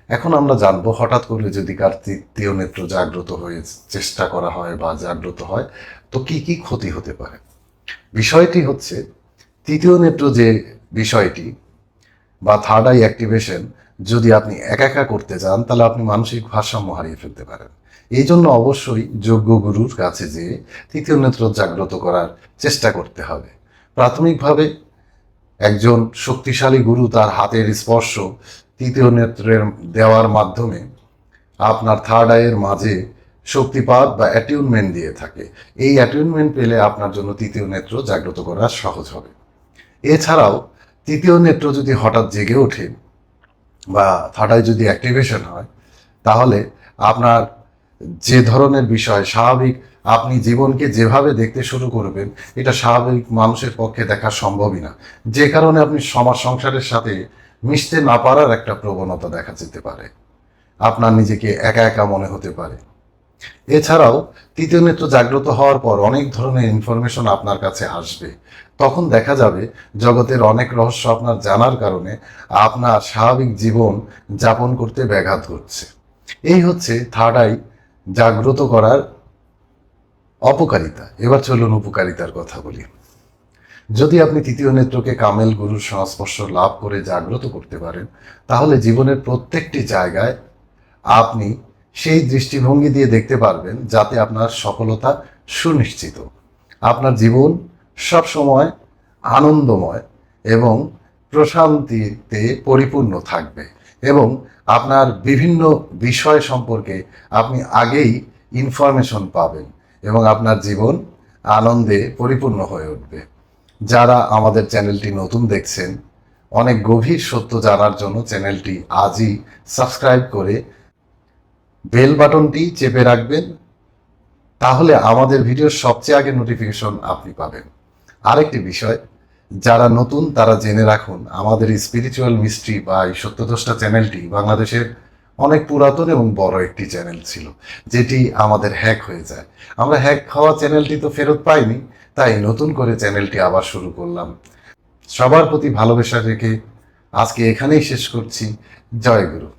এখন আমরা জানবো হঠাৎ করে যদি কার তৃতীয় নেত্র জাগ্রত হয়ে চেষ্টা করা হয় বা জাগ্রত হয় তো কি কি ক্ষতি হতে পারে। বিষয়টি হচ্ছে তৃতীয় নেত্র যে বিষয়টি বা থার্ড আই অ্যাক্টিভেশন যদি আপনি একা একা করতে যান তাহলে আপনি মানসিক ভারসাম্য হারিয়ে ফেলতে পারেন। এই জন্য অবশ্যই যোগ্য গুরুর কাছে যেয়ে তৃতীয় নেত্র জাগ্রত করার চেষ্টা করতে হবে। প্রাথমিকভাবে একজন শক্তিশালী গুরু তার হাতের স্পর্শ তৃতীয় নেত্রের দেওয়ার মাধ্যমে আপনার থার্ড আইয়ের মাঝে শক্তিপাত বা অ্যাটিউনমেন্ট দিয়ে থাকে। এই অ্যাটিউনমেন্ট পেলে আপনার জন্য তৃতীয় নেত্র জাগ্রত করা সহজ হবে। এছাড়াও তৃতীয় নেত্র যদি হঠাৎ জেগে ওঠে বা থার্ড আই যদি অ্যাক্টিভেশন হয় তাহলে আপনার যে ধরনের বিষয় স্বাভাবিক আপনি জীবনকে যেভাবে দেখতে শুরু করবেন এটা স্বাভাবিক মানুষের পক্ষে দেখা সম্ভবই না, যে কারণে আপনি সমাজ সংসারের সাথে মিশতে না পারার একটা প্রবণতা দেখা যেতে পারে। আপনার নিজেকে একা একা মনে হতে পারে। এছাড়াও তৃতীয় নেত্র জাগ্রত হওয়ার পর অনেক ধরনের ইনফরমেশন আপনার কাছে আসবে। তখন দেখা যাবে জগতের অনেক রহস্য আপনার জানার কারণে আপনার স্বাভাবিক জীবন যাপন করতে ব্যাঘাত ঘটছে। এই হচ্ছে থার্ড আই জাগ্রত করার অপকারিতা। এবার চলুন উপকারিতার কথা বলি। যদি আপনি তৃতীয় নেত্রকে কামেল গুরুর সংস্পর্শ লাভ করে জাগ্রত করতে পারেন তাহলে জীবনের প্রত্যেকটি জায়গায় আপনি সেই দৃষ্টিভঙ্গি দিয়ে দেখতে পারবেন যাতে আপনার সফলতা সুনিশ্চিত। আপনার জীবন সবসময় আনন্দময় এবং প্রশান্তিতে পরিপূর্ণ থাকবে এবং আপনার বিভিন্ন বিষয় সম্পর্কে আপনি আগেই ইনফরমেশন পাবেন এবং আপনার জীবন আনন্দে পরিপূর্ণ হয়ে উঠবে। যারা আমাদের চ্যানেলটি নতুন দেখছেন অনেক গভীর সত্য জানার জন্য চ্যানেলটি আজই সাবস্ক্রাইব করে বেল বাটনটি চেপে রাখবেন, তাহলে আমাদের ভিডিওর সবচেয়ে আগে নোটিফিকেশন আপনি পাবেন। আরেকটি বিষয়, যারা নতুন তারা জেনে রাখুন আমাদের স্পিরিচুয়াল মিস্ট্রি বা এই সত্যদ্রষ্টা চ্যানেলটি বাংলাদেশের অনেক পুরাতন এবং বড় একটি চ্যানেল ছিল, যেটি আমাদের হ্যাক হয়ে যায়। আমরা হ্যাক হওয়া চ্যানেলটি তো ফেরত পাইনি, তাই নতুন করে চ্যানেলটি আবার শুরু করলাম। সবার প্রতি ভালোবাসা রেখে আজকে এখানেই শেষ করছি। জয় গুরু।